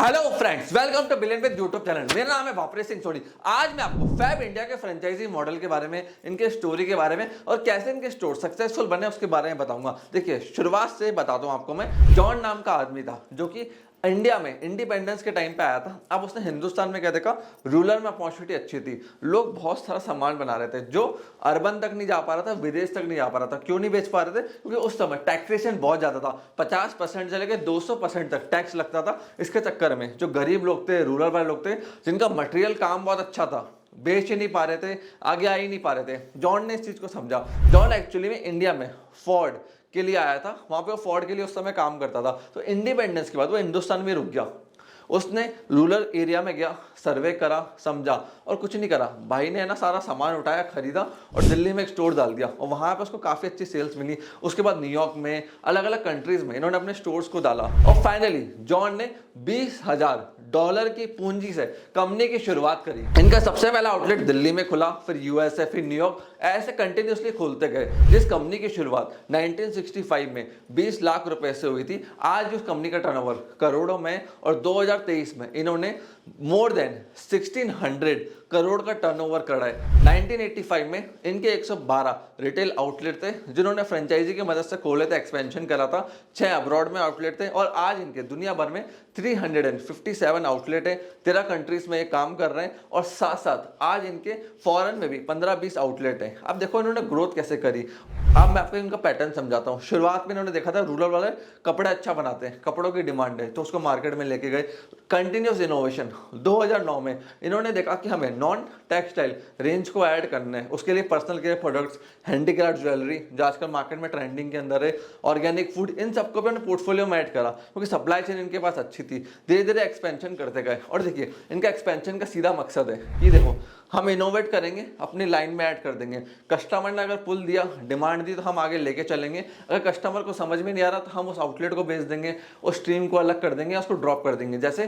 Hello friends, welcome two billion with YouTube channel. मेरा नाम है भापरे सिंह सोनी। आज मैं आपको फैब इंडिया के फ्रेंचाइजी मॉडल के बारे में, इनके स्टोरी के बारे में और कैसे इनके स्टोर सक्सेसफुल बने उसके बारे में बताऊंगा। देखिए, शुरुआत से बताता हूं आपको। मैं जॉन नाम का आदमी था जो कि इंडिया में इंडिपेंडेंस के टाइम पे आया था। अब उसने हिंदुस्तान में क्या देखा, रूरल में अपॉर्चुनिटी अच्छी थी, लोग बहुत सारा सामान बना रहे थे जो अर्बन तक नहीं जा पा रहा था, विदेश तक नहीं जा पा रहा था। क्यों नहीं बेच पा रहे थे? क्योंकि उस समय टैक्सेशन बहुत ज्यादा था, 50% से लेकर 200% तक टैक्स लगता था। इसके चक्कर में जो गरीब लोग थे, रूरल वाले लोग थे, जिनका मटेरियल काम बहुत अच्छा था, बेच ही नहीं पा रहे थे, आगे आ ही नहीं पा रहे थे। जॉन ने इस चीज को समझा। जॉन एक्चुअली में इंडिया में फोर्ड के लिए आया था, वहां पे वो फोर्ड के लिए उस समय काम करता था। तो इंडिपेंडेंस के बाद वो हिंदुस्तान में रुक गया। उसने रूरल एरिया में गया, सर्वे करा, समझा और कुछ नहीं करा। भाई ने ना सारा सामान उठाया, खरीदा और दिल्ली में एक स्टोर डाल दिया और वहां पे उसको काफी अच्छी सेल्स मिली। उसके बाद न्यूयॉर्क में, अलग अलग कंट्रीज में इन्होंने अपने स्टोर्स को डाला और फाइनली जॉन ने $20,000 की पूंजी से कंपनी की शुरुआत करी। इनका सबसे पहला आउटलेट दिल्ली में खुला, फिर यूएसए, फिर न्यूयॉर्क, ऐसे कंटिन्यूसली खुलते गए। जिस कंपनी की शुरुआत 1965 में 20 लाख रुपए से हुई थी, आज उस कंपनी का टर्नओवर करोड़ों में और 2023 में इन्होंने मोर देन 1600 करोड़ का टर्नओवर करा है। 1985 में इनके 112 रिटेल आउटलेट थे जिन्होंने फ्रेंचाइजी की मदद से खोले थे, एक्सपेंशन करा था। 6 अब्रॉड में आउटलेट थे और आज इनके दुनिया भर में 357 आउटलेट है। 13 कंट्रीज में ये काम कर रहे हैं और साथ साथ आज इनके फॉरेन में भी 15-20 आउटलेट है। अब देखो इन्होंने ग्रोथ कैसे करी। अब मैं आपको इनका पैटर्न समझाता हूँ। शुरुआत में इन्होंने देखा था रूरल वाले कपड़े अच्छा बनाते हैं, कपड़ों की डिमांड है, तो उसको मार्केट में लेके गए। Continuous innovation. 2009 में इन्होंने देखा कि हमें नॉन टेक्सटाइल रेंज को ऐड करना है। उसके लिए personal care products, handicraft jewellery जो आजकल मार्केट में ट्रेंडिंग के अंदर है, ऑर्गेनिक फूड, इन सबको भी उन्होंने पोर्टफोलियो में ऐड करा क्योंकि सप्लाई चेन इनके पास अच्छी थी। धीरे धीरे एक्सपेंशन करते गए और देखिए इनका एक्सपेंशन का सीधा मकसद है कि देखो हम इनोवेट करेंगे, अपनी लाइन में ऐड कर देंगे। कस्टमर ने अगर पुल दिया, डिमांड दी, तो हम आगे लेके चलेंगे। अगर कस्टमर को समझ में नहीं आ रहा तो हम उस आउटलेट को बेच देंगे, उस स्ट्रीम को अलग कर देंगे, उसको ड्रॉप कर देंगे। जैसे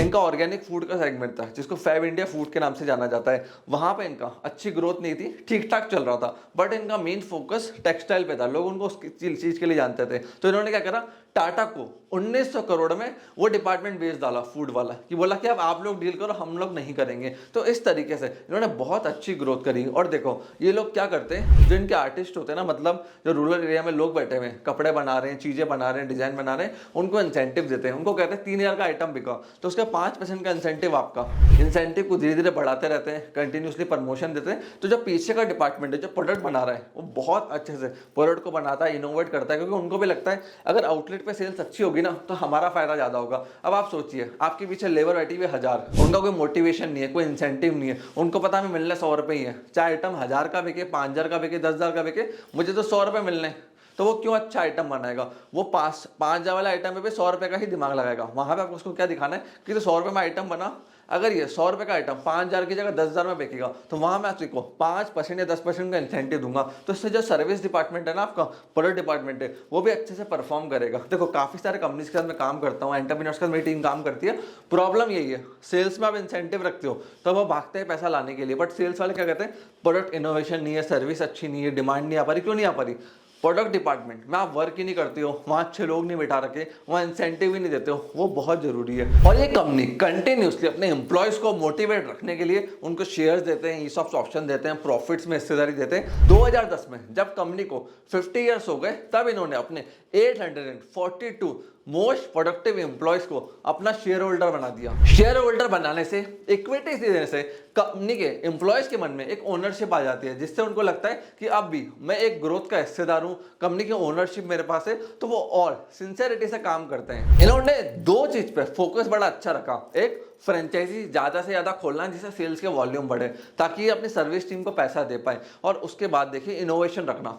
इनका ऑर्गेनिक फूड का सेगमेंट था जिसको फैब इंडिया फूड के नाम से जाना जाता है, वहां पे इनका अच्छी ग्रोथ नहीं थी, ठीक ठाक चल रहा था, बट इनका मेन फोकस टेक्सटाइल पे था। लोग उनको उस चीज के लिए जानते थे। तो इन्होंने क्या करा, टाटा को 1900 करोड़ में वो डिपार्टमेंट बेच डाला, फूड वाला, कि बोला कि अब आप लोग डील करो, हम लोग नहीं करेंगे। तो इस तरीके से इन्होंने बहुत अच्छी ग्रोथ करी। और देखो ये लोग क्या करते हैं, जो इनके आर्टिस्ट होते हैं ना, मतलब जो रूरल एरिया में लोग बैठे हुए हैं, कपड़े बना रहे हैं, चीजें बना रहे हैं, डिजाइन बना रहे हैं, उनको इंसेंटिव देते हैं। उनको कहते हैं 3000 का आइटम बिका तो उसका 5% का इंसेंटिव आपका। इंसेंटिव को धीरे धीरे बढ़ाते रहते हैं, कंटिन्यूसली प्रमोशन देते हैं। तो जो पीछे का डिपार्टमेंट है, जो प्रोडक्ट बना रहा है, वो बहुत अच्छे से प्रोडक्ट को बनाता है, इनोवेट करता है, क्योंकि उनको भी लगता है अगर आउटलेट पे सेल्स अच्छी होगी ना तो हमारा फायदा ज्यादा होगा। अब आप सोचिए, आपके पीछे लेबर बैठी हुई 1000, उनका कोई मोटिवेशन नहीं है, कोई इंसेंटिव नहीं है। उनको पता है मिलने 100 रुपए ही है, चाहे आइटम 1000 का बिके, 5000 का बिके, 10,000 का बिके, मुझे तो 100 रुपए मिलने। तो वो क्यों अच्छा आइटम बनाएगा? वो 5,000 वाला आइटम पे 100 रुपए का ही दिमाग लगाएगा। वहां पे आपको उसको क्या दिखाना है कि तो 100 रुपए में आइटम बना, अगर ये 100 रुपए का आइटम 5000 की जगह 10,000 में बिकेगा तो वहां मैं आपको 5% या 10% का इंसेंटिव दूंगा। तो इससे जो सर्विस डिपार्टमेंट है ना, आपका प्रोडक्ट डिपार्टमेंट है, वो भी अच्छे से परफॉर्म करेगा। देखो काफी सारे कंपनीज के साथ मैं काम करता हूँ, एंटरप्रेन्योर्स के साथ मेरी टीम काम करती है। प्रॉब्लम यही है, सेल्स में आप इंसेंटिव रखते हो तो वो भागते हैं पैसा लाने के लिए, बट सेल्स वाले क्या कहते हैं, प्रोडक्ट इनोवेशन नहीं है, सर्विस अच्छी नहीं है, डिमांड नहीं आ पा रही। क्यों नहीं आ पा रही? प्रोडक्ट डिपार्टमेंट में आप वर्क ही नहीं करते हो, वहां अच्छे लोग नहीं बिठा रखे, वहां इंसेंटिव ही नहीं देते हो, वो बहुत जरूरी है। और ये कंपनी कंटिन्यूसली अपने एम्प्लॉयज को मोटिवेट रखने के लिए उनको शेयर्स देते हैं, ईसॉप्स ऑप्शन देते हैं, प्रॉफिट्स में हिस्सेदारी देते हैं। 2010 में जब कंपनी को 50 ईयर्स हो गए, तब इन्होंने अपने 842 मोस्ट प्रोडक्टिव एम्प्लॉयज को अपना शेयर होल्डर बना दिया। शेयर होल्डर बनाने से, इक्विटी देने से कंपनी के एम्प्लॉयज के मन में एक ओनरशिप आ जाती है, जिससे उनको लगता है कि अब भी मैं एक ग्रोथ का हिस्सेदार हूं, कंपनी की ओनरशिप मेरे पास है, तो वो और सिंसियरिटी से काम करते हैं। इन्होंने 2 चीज पे फोकस बड़ा अच्छा रखा। एक, फ्रेंचाइजी ज्यादा से ज्यादा खोलना जिससे सेल्स के वॉल्यूम बढ़े, ताकि अपनी सर्विस टीम को पैसा दे पाए। और उसके बाद देखिए इनोवेशन रखना,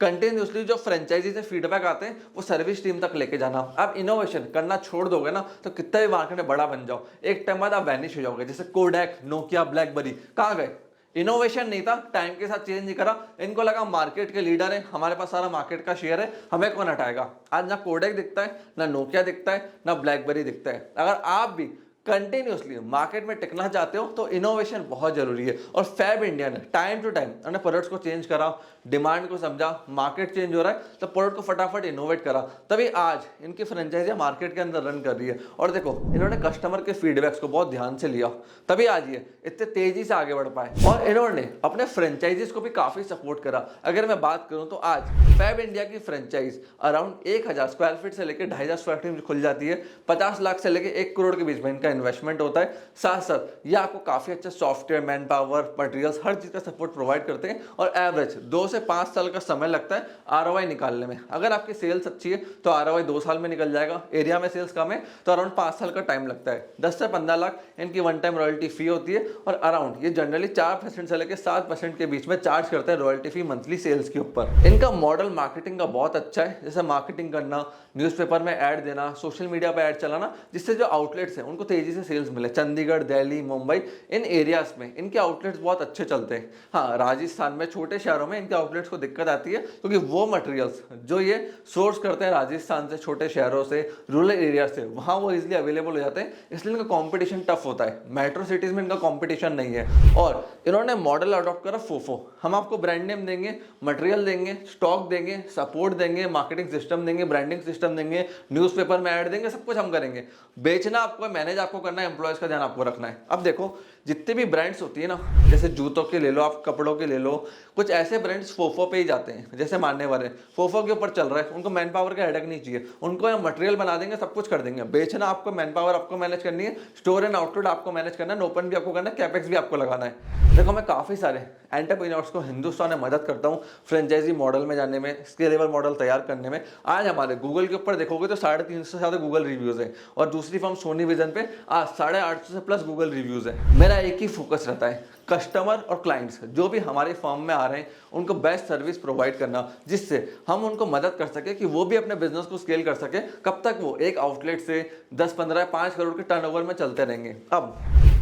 कंटिन्यूसली जो फ्रेंचाइजी से फीडबैक आते हैं वो सर्विस टीम तक लेके जाना। आप इनोवेशन करना छोड़ दोगे ना तो कितना भी मार्केट में बड़ा बन जाओ, एक टाइम बाद आप वैनिश हो जाओगे। जैसे कोडैक, नोकिया, ब्लैकबेरी कहाँ गए? इनोवेशन नहीं था, टाइम के साथ चेंज नहीं करा। इनको लगा मार्केट के लीडर है, हमारे पास सारा मार्केट का शेयर है, हमें कौन हटाएगा। आज ना कोडैक दिखता है, ना नोकिया दिखता है, ना ब्लैकबेरी दिखता है। अगर आप भी कंटिन्यूसली मार्केट में टिकना चाहते हो तो इनोवेशन बहुत जरूरी है। और फैब इंडिया ने टाइम टू टाइम अपने प्रोडक्ट्स को चेंज करा, डिमांड को समझा, मार्केट चेंज हो रहा है तो प्रोडक्ट को फटाफट इनोवेट करा, तभी आज इनकी फ्रेंचाइजी मार्केट के अंदर रन कर रही है। और देखो इन्होंने कस्टमर के फीडबैक्स को बहुत ध्यान से लिया, तभी आज ये इतने तेजी से आगे बढ़ पाए। और इन्होंने अपने फ्रेंचाइजीज को भी काफी सपोर्ट करा। अगर मैं बात करूं तो आज फैब इंडिया की फ्रेंचाइज अराउंड 1000 स्क्वायर फीट से लेकर 2500 स्क्वायर फीट में खुल जाती है। 50 लाख से लेकर 1 करोड़ के बीच में इनका इन्वेस्टमेंट होता है। साथ साथ ये आपको काफी अच्छा सॉफ्टवेयर, मैन पावर, मटेरियल्स, हर चीज का सपोर्ट प्रोवाइड करते हैं। और एवरेज 2 से 5 साल का समय लगता है आरओआई निकालने में। अगर आपकी सेल्स अच्छी है तो आरओआई 2 साल में निकल जाएगा। एरिया में सेल्स कम है तो अराउंड 5 साल का टाइम लगता है। 10 से 15 लाख इनकी वन टाइम रॉयल्टी फी होती है। और अराउंड ये जनरली 4% से लेकर 7% के बीच में चार्ज करते हैं रॉयल्टी फी मंथली सेल्स के ऊपर। इनका मॉडल मार्केटिंग का बहुत अच्छा है, जैसे मार्केटिंग करना, न्यूज़पेपर में ऐड देना, सोशल मीडिया पर ऐड चलाना, जिससे जो आउटलेट्स हैं उनको तेजी से सेल्स मिले। चंडीगढ़, दिल्ली, मुंबई, इन एरियाज में इनके आउटलेट्स बहुत अच्छे चलते हैं। हाँ, राजस्थान में छोटे शहरों में इनके आउटलेट्स को दिक्कत आती है क्योंकि वो मटेरियल्स जो ये सोर्स करते हैं राजस्थान से, छोटे शहरों से, रूरल एरिया से, वहाँ वो इजिली अवेलेबल हो जाते हैं, इसलिए इनका कॉम्पिटिशन टफ होता है। मेट्रो सिटीज में इनका कॉम्पिटिशन नहीं है। और इन्होंने मॉडल अडॉप्ट करा फोफो। हम आपको ब्रांड नेम देंगे, मटेरियल देंगे, स्टॉक देंगे, सपोर्ट देंगे, मार्केटिंग सिस्टम देंगे, ब्रांडिंग सिस्टम देंगे, न्यूज़पेपर में ऐड देंगे, सब कुछ हम करेंगे। बेचना आपको, मैनेज आपको करना है, एम्प्लॉयज का ध्यान आपको रखना है। अब देखो जितनी भी ब्रांड्स होती है ना, जैसे जूतों के ले लो, आप कपड़ों के ले लो, कुछ ऐसे ब्रांड्स फोफो पे ही जाते हैं। जैसे मानने वाले फोफो के ऊपर चल रहा है, उनको मैन पावर का हेडेक नहीं चाहिए, उनको यहाँ मटेरियल बना देंगे, सब कुछ कर देंगे। बेचना आपको, मैन पावर आपको मैनेज करनी है, स्टोर एंड आउटलेट आपको मैनेज करना है, ओपन भी आपको करना है, कैपेक्स भी आपको लगाना है। देखो मैं काफी सारे एंटरप्रेन्योर्स को हिंदुस्तान में मदद करता हूँ फ्रेंचाइजी मॉडल में जाने में, स्केलेबल मॉडल तैयार करने में। आज हमारे गूगल के ऊपर देखोगे तो 350 से ज्यादा गूगल रिव्यूज है। और दूसरी फर्म सोनी विजन पे आज 850 से प्लस गूगल रिव्यूज है। मेरा एक ही फोकस रहता है, कस्टमर और क्लाइंट्स जो भी हमारे फर्म में आ रहे हैं उनको बेस्ट सर्विस प्रोवाइड करना, जिससे हम उनको मदद कर सके कि वो भी अपने बिजनेस को स्केल कर सके। कब तक वो एक आउटलेट से 10, 15, 5 करोड़ के टर्नओवर में चलते रहेंगे। अब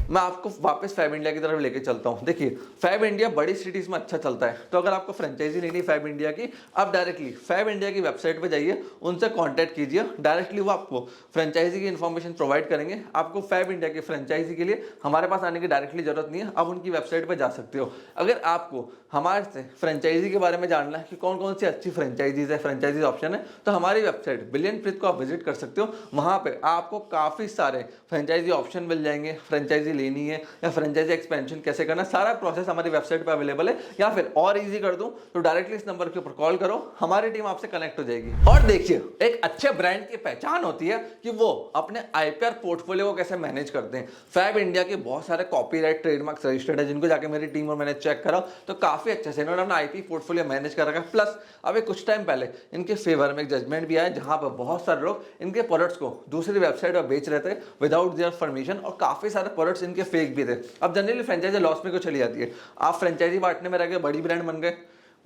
मैं आपको वापस फैब इंडिया की तरफ लेके चलता हूँ। देखिए फैब इंडिया बड़ी सिटीज में अच्छा चलता है, तो अगर आपको फ्रेंचाइजी लेनी है फैब इंडिया की, आप डायरेक्टली फैब इंडिया की वेबसाइट पे जाइए, उनसे कांटेक्ट कीजिए। डायरेक्टली वो आपको फ्रेंचाइजी की इन्फॉर्मेशन प्रोवाइड करेंगे। आपको फैब इंडिया की फ्रेंचाइजी के लिए हमारे पास आने की डायरेक्टली जरूरत नहीं है, आप उनकी वेबसाइट पर जा सकते हो। अगर आपको हमारे से फ्रेंचाइजी के बारे में जानना है कि कौन कौन सी अच्छी फ्रेंचाइजीज है, फ्रेंचाइजी ऑप्शन है, तो हमारी वेबसाइट बिलियनप्रीत को आप विजिट कर सकते हो। वहाँ पे आपको काफ़ी सारे फ्रेंचाइजी ऑप्शन मिल जाएंगे। फ्रेंचाइजी लेनी है या फ्रेंचाइजी एक्सपेंशन कैसे करना, सारा प्रोसेस हमारी वेबसाइट पे अवेलेबल है। या फिर और इजी कर दूं तो डायरेक्टली इस नंबर के ऊपर कॉल करो, हमारी टीम आपसे कनेक्ट हो जाएगी। और देखिए एक अच्छे ब्रांड की पहचान होती है कि वो अपने आईपीआर पोर्टफोलियो को कैसे मैनेज करते हैं। फैब इंडिया के बहुत सारे कॉपीराइट, ट्रेडमार्क रजिस्टर्ड है, जिनको जाके मेरी टीम और मैंने चेक करा तो काफी अच्छे से इन्होंने अपना आईपी पोर्टफोलियो मैनेज कर रखा है। प्लस अभी कुछ टाइम पहले इनके फेवर में एक जजमेंट भी आया, जहां पर बहुत सारे लोग इनके प्रोडक्ट्स को दूसरी वेबसाइट पर बेच रहे थे विदाउट देयर परमिशन, और काफी सारे प्रोडक्ट्स इनके फेक भी थे। अब जनरली फ्रेंचाइजी लॉस में क्यों चली जाती है? आप फ्रेंचाइजी बांटने में रह गए, बड़ी ब्रांड बन गए,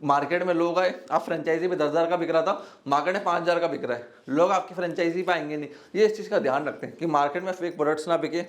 मार्केट में लोग आए, आप फ्रेंचाइजी में 10,000 का बिक रहा था, मार्केट में 5,000 का बिक रहा है, लोग आपकी फ्रेंचाइजी पे आएंगे नहीं। ये इस चीज़ का ध्यान रखते हैं कि मार्केट में फेक प्रोडक्ट्स ना बिके,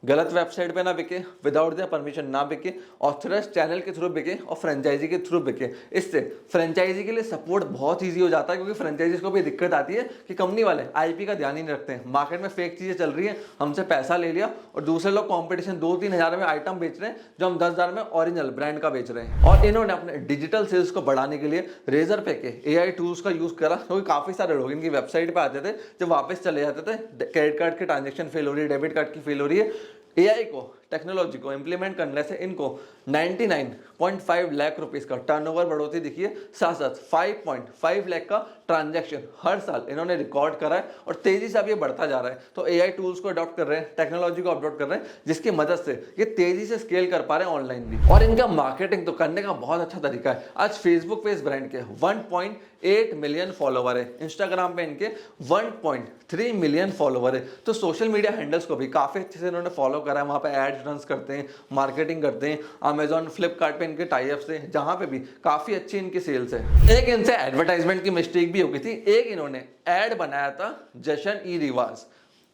गलत वेबसाइट पे ना बिके, विदाउट देयर परमिशन ना बिके, ऑथराइज्ड चैनल के थ्रू बिके और फ्रेंचाइजी के थ्रू बिके। इससे फ्रेंचाइजी के लिए सपोर्ट बहुत ईजी हो जाता है, क्योंकि फ्रेंचाइजीज को भी दिक्कत आती है कि कंपनी वाले आईपी का ध्यान ही नहीं रखते हैं। मार्केट में फेक चीजें चल रही है, हमसे पैसा ले लिया और दूसरे लोग कॉम्पिटिशन 2-3 हज़ार में आइटम बेच रहे हैं जो हम 10,000 में ओरिजिनल ब्रांड का बेच रहे हैं। और इन्होंने अपने डिजिटल सेल्स को बढ़ाने के लिए रेजर पे के एआई टूल्स का यूज करा, क्योंकि काफी सारे लोग इनकी वेबसाइट पे आते थे, जब वापस चले जाते थे क्रेडिट कार्ड के ट्रांजेक्शन फेल हो रही है, डेबिट कार्ड की फेल हो रही है। एआई को, टेक्नोलॉजी को इंप्लीमेंट करने से इनको 99.5 लाख रुपीस का टर्नओवर बढ़ोतरी दिखी है। साथ साथ 5.5 लाख का ट्रांजैक्शन हर साल इन्होंने रिकॉर्ड करा है, और तेजी से अब ये बढ़ता जा रहा है। तो एआई टूल्स को अडॉप्ट कर रहे हैं, टेक्नोलॉजी को अडॉप्ट कर रहे हैं, जिसकी मदद से ये तेजी से स्केल कर पा रहे हैं ऑनलाइन भी। और इनका मार्केटिंग तो करने का बहुत अच्छा तरीका है। आज फेसबुक पे इस ब्रांड के 1.8 मिलियन फॉलोवर है, इंस्टाग्राम पे इनके 1.3 मिलियन फॉलोवर है। तो सोशल मीडिया हैंडल्स को भी काफी अच्छे से इन्होंने फॉलो करा है, वहां पे एड्स रन करते हैं, मार्केटिंग करते हैं। अमेजॉन, फ्लिपकार्ट पे इनके टाई अप्स हैं, जहां पे भी काफी अच्छी इनकी सेल्स है। एक इनसे एडवर्टाइजमेंट की मिस्टेक भी हो गई थी। एक इन्होंने एड बनाया था जशन ई रिवाज,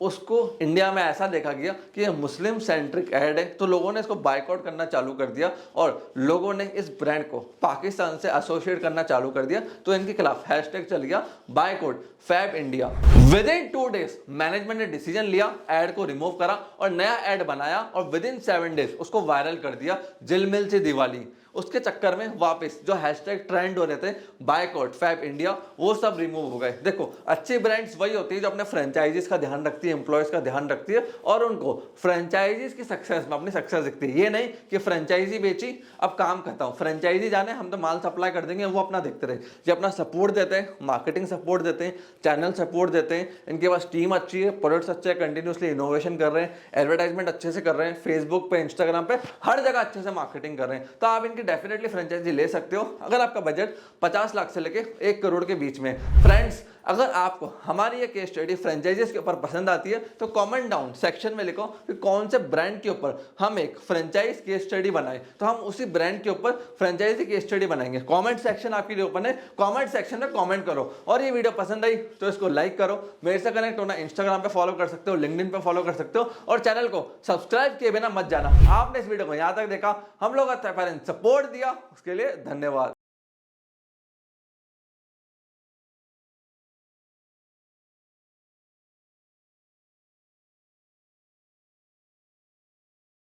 उसको इंडिया में ऐसा देखा गया कि ये मुस्लिम सेंट्रिक ऐड है, तो लोगों ने इसको बायकॉट करना चालू कर दिया और लोगों ने इस ब्रांड को पाकिस्तान से एसोसिएट करना चालू कर दिया। तो इनके खिलाफ हैशटैग चल गया boycott Fab India. Within 2 days management ने डिसीजन लिया, ऐड को रिमूव करा और नया ऐड बनाया और विद इन 7 डेज उसको वायरल कर दिया, जिल मिल से दिवाली। उसके चक्कर में वापस जो हैशटैग ट्रेंड हो रहे थे बायकॉट फैब इंडिया, वो सब रिमूव हो गए। देखो, अच्छी ब्रांड्स वही होती है जो अपने फ्रेंचाइजीज का ध्यान रखती है, एम्प्लॉयज का ध्यान रखती है और उनको फ्रेंचाइजीज की सक्सेस में अपनी सक्सेस दिखती है। ये नहीं कि फ्रेंचाइजी बेची अब काम करता हूं, फ्रेंचाइजी जाने हम तो माल सप्लाई कर देंगे, वो अपना देखते रहे। ये अपना सपोर्ट देते हैं, मार्केटिंग सपोर्ट देते हैं, चैनल सपोर्ट देते हैं, इनके पास टीम अच्छी है, प्रोडक्ट्स अच्छे हैं, कंटिन्यूसली इनोवेशन कर रहे हैं, एडवर्टाइजमेंट अच्छे से कर रहे हैं, फेसबुक पे, इंस्टाग्राम पे, हर जगह अच्छे से मार्केटिंग कर रहे हैं। तो आप डेफिनेटली फ्रेंचाइजी ले सकते हो अगर आपका बजट 50 लाख से लेके 1 करोड़ के बीच में। फ्रेंड्स, अगर आपको हमारी ये केस स्टडी फ्रेंचाइजीज के ऊपर पसंद आती है तो कमेंट डाउन सेक्शन में लिखो कि कौन से ब्रांड के ऊपर हम एक फ्रेंचाइज केस स्टडी बनाए, तो हम उसी ब्रांड के ऊपर फ्रेंचाइजी केस स्टडी बनाएंगे। कमेंट सेक्शन आपके लिए ओपन है, कमेंट सेक्शन में कमेंट करो। और ये वीडियो पसंद आई तो इसको लाइक करो, मेरे से कनेक्ट होना इंस्टाग्राम पे फॉलो कर सकते हो, लिंक्डइन पे फॉलो कर सकते हो और चैनल को सब्सक्राइब किए बिना मत जाना। आपने इस वीडियो को यहां तक देखा, हम लोग सपोर्ट दिया, उसके लिए धन्यवाद।